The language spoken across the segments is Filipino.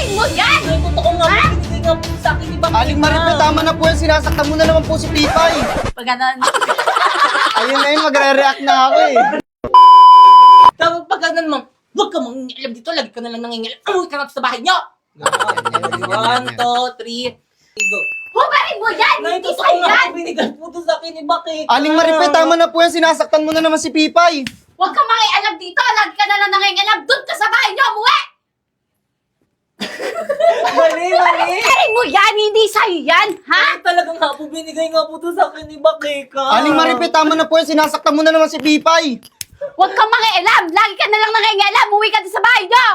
galing mo yan? Ay, totoo nga, binigay nga po sa akin, di ba? Aling Marife, tama na po yan. Sinasaktan mo na naman po si Pipay. Pag ganon. Ayun na yun, magre-react na ako eh. Tapos pag ganun, ma'am, huwag ka mangingialam dito, lagi ka na lang nangingialam. Umuwi ka na sa bahay niyo! 1, 2, 3, go. Hubarin mo yan! Nay, Hindi totoo sa'yo nga, yan! binigay po to sa akin ni Bakit. Aling Marife, tama na po yan. Sinasaktan mo na naman si Pipay. Huwag kang makialam dito! Lagi ka na lang nangingialam! Doon ka sa bahay niyo! Umuwi! Mali. Hubarin mo yan! Hindi sa'yo yan! Ha? Ay, talagang nga po, binigay nga po to sa akin ni Bakika. Aling Marife, tama na po yan. Sinasaktan mo na naman si Pipay. Huwag kang makialam! Lagi ka na lang nangingialam! Umuwi ka na sa bahay niyo!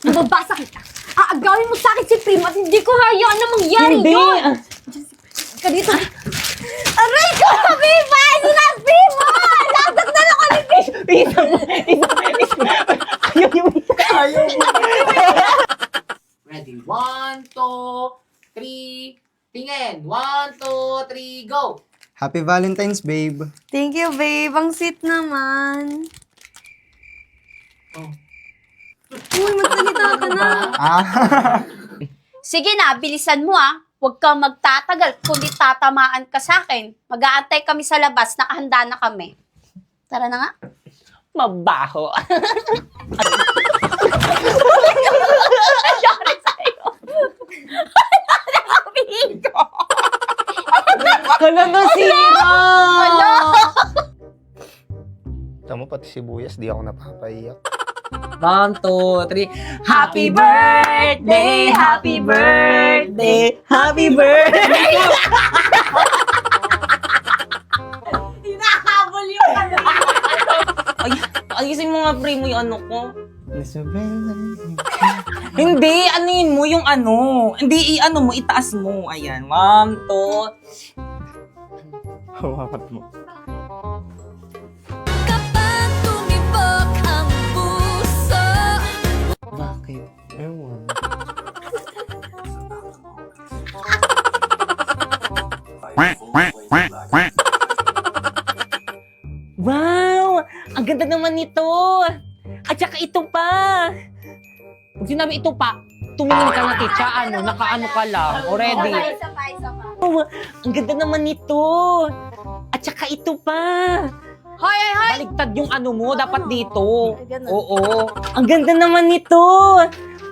Mababasa kita! Aagawin mo sa akin si Primo at hindi ko hayaan na mangyari Hindi. yun! Ka dito! Aray ko! Viva! Sinabi mo! Lasak na lang ulit! Ayaw mo. Ready? 1, 2, 3. Tingin. 1, 2, 3, go. Happy Valentine's, babe. Thank you, babe. Ang sweet naman. Oh. Uy, magsalita ka na. Sige na, bilisan mo ah. Huwag kang magtatagal kundi tatamaan ka sa akin. Mag-aantay kami sa labas, nakahanda na kami. Tara na nga. Mabaho. Sorry sa'yo. Nakapingin ko. Kala nasira. Tama, pati sibuyas, di ako napapaiyak. 1, 2, 3. Happy birthday! Happy birthday! Happy birthday! Hinahabol yung ano. Ay, ayusin mo nga, pre, mo yung ano ko. Hindi, anuin mo yung ano. Hindi, ano mo, itaas mo. Ayan, 1, 2. Hawakan mo. Kapag tumibok ang puso. Bakit? Ewan. Wow! Ang ganda naman nito! At saka ito pa! Pag sinabi ito pa, tumingin ka na, titsa, ano, nakaano ka lang, already. Isa pa. Oh, ang ganda naman nito! At saka ito pa! Hoy! Baligtad yung ano mo, dapat dito. Ay, ganun. Oo. Ang ganda naman nito!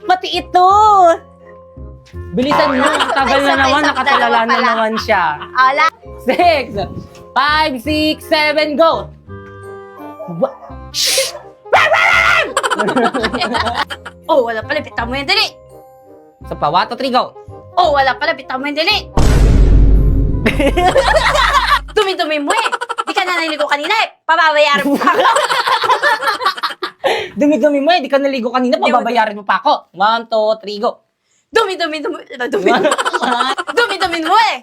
Pati ito! Bilisan mo, tagal na naman, nakatulala na naman siya. Ala. 6, 5, 6, 7, go! Oh, wala pala. Bitawan mo yung dali. Sa pa, 1, 2, 3, go! Oh, wala pala. Bitawan mo yung dali. Dumi-dumi mo eh. Di ka na naligo kanina eh. Pababayaran mo pa ako. Dumi-dumi mo eh, di ka naligo kanina, pababayaran mo pa ako. 1, 2, 3, go! Dumi-dumi mo eh.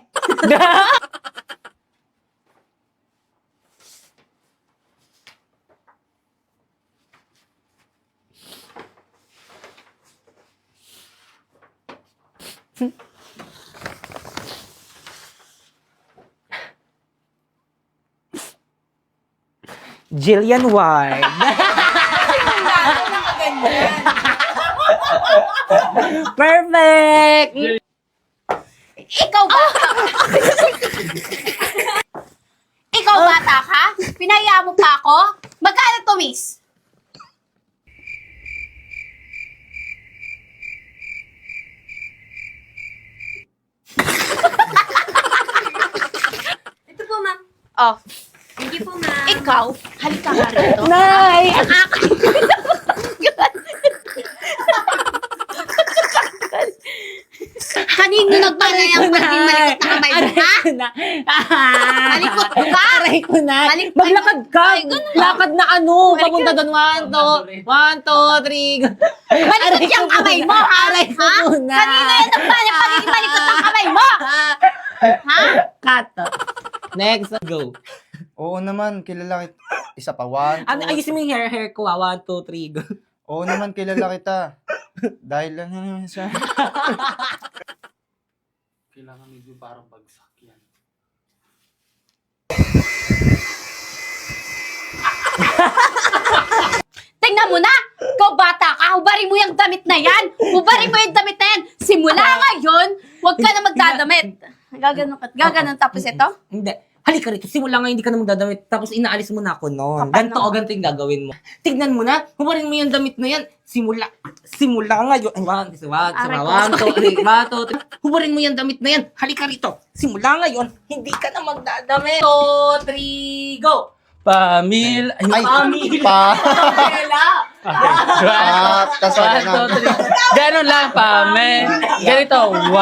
Jillian Ward. Perfect! Ikaw bata. Ikaw bata ka? Pinaya mo pa ako? Magkano to, miss? Ito po, ma'am. Oh, Thank you po, ma'am. ikaw, halika nga rito. Nay! Kanino nagpanay ang pagiging malikot na kamay mo, ha? Malikot ka? Aray ko na. Malikot. Maglakad ka. Ay, ganun. Lakad na ano. Malikot. Papunta doon. 1, 2, 3. Malikot yung kamay mo, ha? Aray ko Ha? muna. Kanino yan nagpanay ang pagiging malikot ng kamay mo? Ha? Cut. Next. Go. Oo naman, kilala kita. Isa pa, 1, Ano, ayusin mo yung hair ko. 1, 2, 3. Go. Oo naman, kilala kita. Dahil lang naman siya. Kailangan medyo parang bagsak yan. tingnan mo na! Ikaw bata ka, hubarin mo yung damit na yan! Hubarin mo yung damit na yan! Simula ngayon, huwag ka na magdadamit. Gaganon tapos ito? Hindi. Halika rito, simula nga hindi ka na magdadamit, tapos inaalis mo na ako noon. Kapal Ganto yung gagawin mo. Tignan mo na, hubarin mo yung damit na yan. Simula ngayon. Ay, one, two, three. Hubarin mo yung damit na yan. Halika rito. Simula ngayon, hindi ka na magdadamit. 2, 3, go! Ay, Pamela! kasama na. Ganon lang, Pame. Ganito, 1, 2,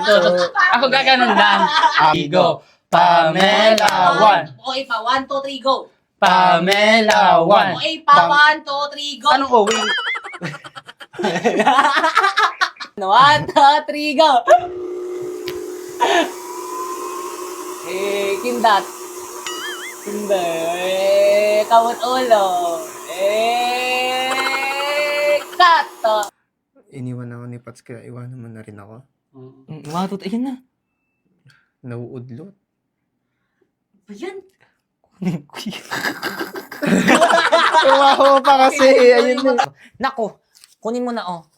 3. Ako gaganon lang. Go. Pamela, 1. Okay pa, 1, 2, 3, go! Pamela, 1. Okay pa, 1, 2, 3, go! Anong Owen? 1, 2, 3, go! Kindat. Hindi. Kamot ulo. Kato. Iniwan ako ni Pats kaya iwanan mo na rin ako. Watot, ayun na. Nauudlot. Ayan. Tumaho pa kasi. Ayun na. Nako, kunin mo na, oh.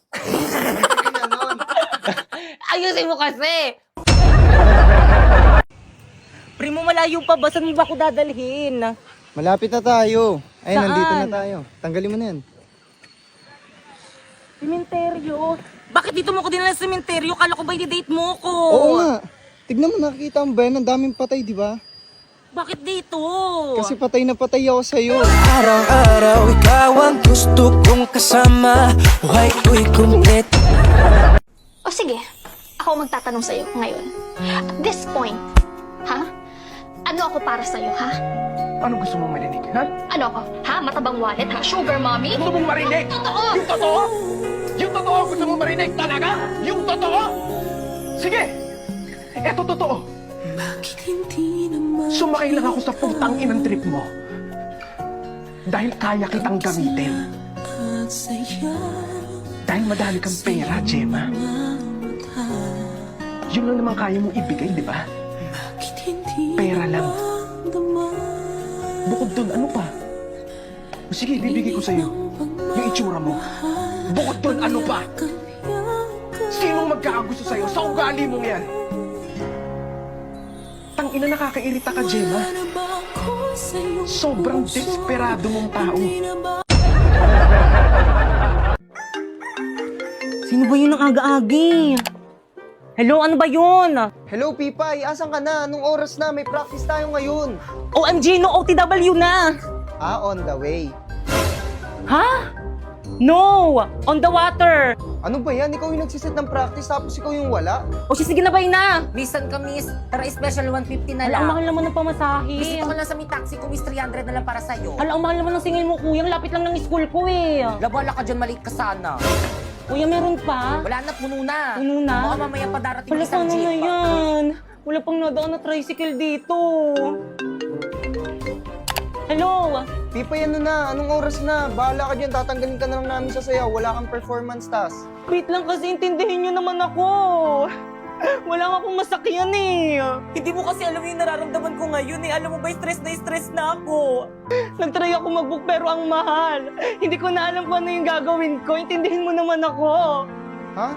Ayusin mo kasi. Primo, malayo pa ba? Saan mo ba ako dadalhin? Malapit na tayo. Ayun, Saan? nandito na tayo. Tanggalin mo na yan. Sementeryo. Bakit dito mo ko dinala sa sementeryo? Kala ko ba i-date mo ko? Oo nga. Tignan mo, nakikita mo ba yan? Ang daming patay, di ba? Bakit dito? Kasi patay na patay ako sa'yo. Araw-araw ikaw ang gusto kong kasama. Buhay ko'y kumplet. O sige, ako magtatanong sa'yo ngayon. At this point, ha? Ano ako para sa'yo, ha? Ano gusto mong marinig, ha? Ano ako? Ha? Matabang wallet, ha? Sugar mommy? Gusto mong marinig? Totoo! Yung totoo? Yung totoo gusto mong marinig talaga? Yung totoo? Sige! Eto totoo. Sumakay lang ako sa putang inang trip mo. Dahil kaya kitang gamitin. Dahil madali kang pera, Gemma. Yun lang naman kaya mong ibigay, di ba? Pera lang. Bukod dun, ano pa? O sige, bibigay ko sa'yo yung itsura mo. Bukod dun, ano pa? Sinong magkakagusto sa'yo sa ugali mong yan? Tangina, nakakairita ka, Gemma. Sobrang desperado mong tao. Sino ba yun ang aga-agi? Hello, ano ba yun? Hello, Pipay. Asan ka na? Anong oras na? May practice tayo ngayon. OMG, no OTW na! On the way. Ha? No! On the water! Ano ba yan? Ikaw yung nagsiset ng practice tapos ikaw yung wala? O sige na ba yun na? Miss ka, miss. Tara, special 150 na lang. Ang mahal naman ng pamasahe. Visit ko lang sa may taxi ko, miss 300 na lang para sa'yo. Ang mahal naman ng singil mo, kuya. Ang lapit lang ng school ko eh. Labala ka dyan, maliit ka sana. Kuya, meron pa? Wala na, puno na. Puno na? Baka mamaya pa darating Wala isang sana jeep. na yan. Wala pang nadaan na tricycle dito. Hello? Pipay, ano na? Anong oras na? Bahala ka dyan. Tatanggalin ka na lang namin sa sayaw. Wala kang performance task. Wait lang kasi intindihin nyo naman ako. Wala nga akong masakyan eh. Hindi mo kasi alam yung nararamdaman ko ngayon eh. Alam mo ba, stress na ako. Nagtry ako mag-book pero ang mahal. Hindi ko na alam kung ano yung gagawin ko. Intindihin mo naman ako. Ha?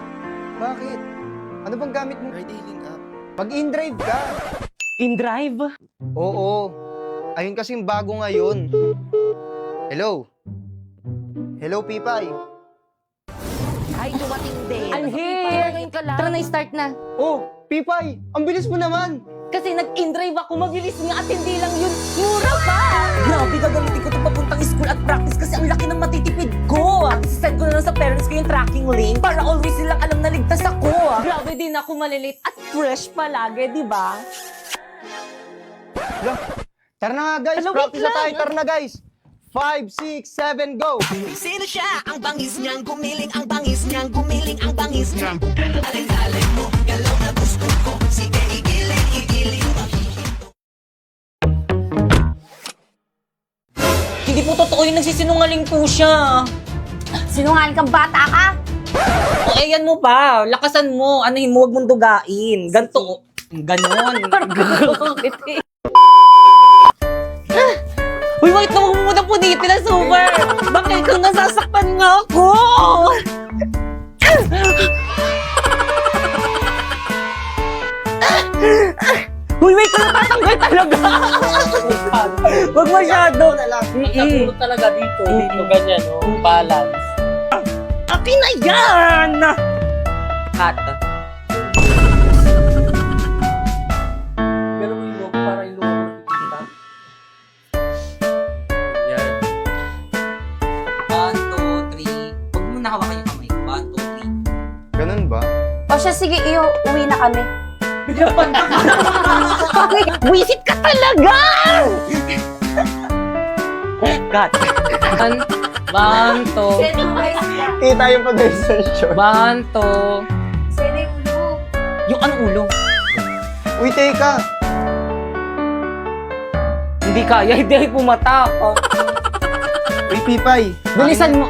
Bakit? Ano bang gamit mo? Mag-in-drive ka. In-drive? Oo. Ayun kasing bago ngayon. Hello? Hello, Pipay? Ay, dumating din. I'm here. Tara na, start na. Oh, Pipay! Ang bilis mo naman! Kasi nag-in-drive ako, mabilis nga at hindi lang yun. Mura pa! Grabe, gagamitin ko ito papuntang school at practice kasi ang laki ng matitipid ko. Isisend ko na lang sa parents ko yung tracking link para always silang alam na ligtas ako. Grabe din ako malilate at fresh palagi, di ba? Tara na nga, guys! Hello, Practice wait na tayo! lang. Tara na, guys! 5, 6, 7, go! Sino siya? Ang bangis niyang gumiling, ang bangis niyang gumiling, ang bangis niyang. Alin-alin mo, galaw na gusto ko. Sige, igiling. Hindi po totoo yung nagsisinungaling po siya. Sinungaling kang bata ka? O, ayan mo pa. Lakasan mo. Anuhin mo, huwag mong dugain. Ganto. Ganon. Uy, wait na, huwag mo muna punitin na super! Bakit kang nasasaktan nga ako? Uy, wait na, tatanggal talaga! Huwag masyado! Sabi talaga dito, ganyan, oh, balance. Akin na yan! Cut. Pero mo yung logo para yung logo na nakikita. Yan. 1, 2, 3. Huwag mo nakawakan yung kamay. 1, 2, 3. Ganun ba? O siya, sige, iyo, uwi na kami. Wisit ka talaga! Cut. 1, 2. Kita yung pag-session. 1, 2. Yung anong ulo? Uy, teka. Hindi kaya, hindi ay pumatak. Uy, Pipay. Bilisan mo,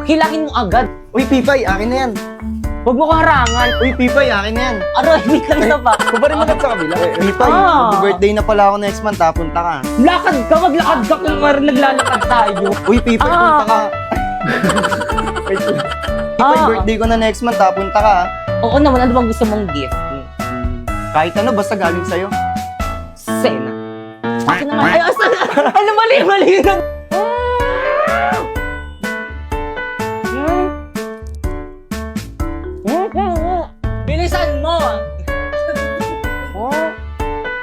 hilahin mo agad. Uy, Pipay, akin na yan. Huwag mo ko harangan. Uy, Pipay, akin na yan. Aroy, wait lang na ba? Kubarin mo na sa kabila. Pipay, mag-birthday na pala ako next month, punta ka. Lakad ka, maglakad ka kung naglalakad tayo. Uy, Pipay, punta ka. Wait lang. Pipay, birthday ko na next month, punta ka. Oo naman, ano bang gusto mong gift? Kahit ano, basta galing sa'yo. Sena. Akin naman. Ay, asan? Ano, mali na. Bilisan mo!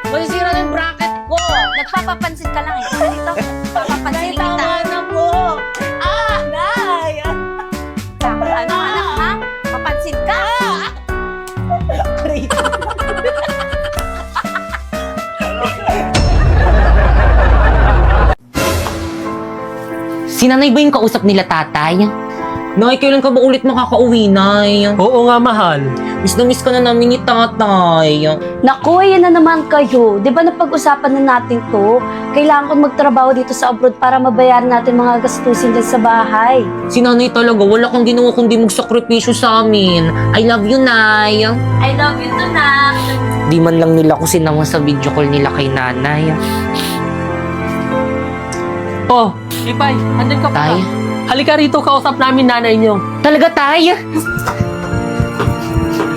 Masisira na yung bracket ko! Nagpapapansin ka lang eh. Dito, papapansin kita. na po! Nay! Ano, anak, ha? Papansin ka? Si nanay ba yung kausap nila tatay? Nay, kailan ka ba ulit makakauwi, Nay? Oo nga, mahal. Miss na miss ka na namin ni tatay. Naku, yan na naman kayo. Di ba napag-usapan na natin to? Kailangan ko magtrabaho dito sa abroad para mabayaran natin mga gastusin dyan sa bahay. Si nanay talaga, wala kang ginawa kundi magsakripisyo sa amin. I love you, Nay. I love you too, Nak. Di man lang nila ko sinama sa video call nila kay nanay. Oh, Ipay, andyan ka pa. Tay? Halika rito, kausap namin nanay niyo. Talaga, Tay?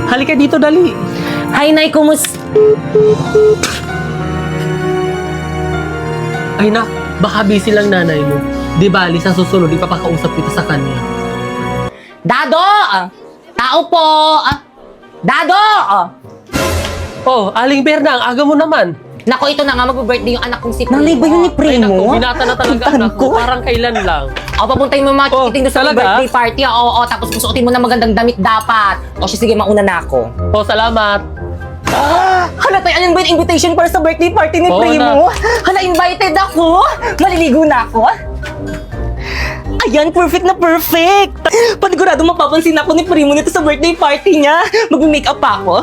Halika dito, dali. Hi, Nay, kumusta? Ay na, baka busy lang nanay mo. Di bali, sa susunod, ipapakausap kita sa kanya. Dado! Tao po! Dado! Oh, Aling Berna, ang aga mo naman. Nako, ito na nga, mag-birthday yung anak kong si Primo. Nanay ba yun ni Ay naku, binata na talaga anak mo. Parang kailan lang. O, papuntahin mo mga Oh, chikiting doon sa talaga? birthday party. Oo, tapos susuotin mo na magandang damit dapat. O, siya, sige, mauna na ako. Oh, salamat. Hala, tayo, alin ba yung invitation para sa birthday party ni Oo Primo? Hala, invited ako. Maliligo na ako. Ayan, perfect na perfect. Panigurado mapapansin ako ni Primo nito sa birthday party niya. Mag-makeup pa ako.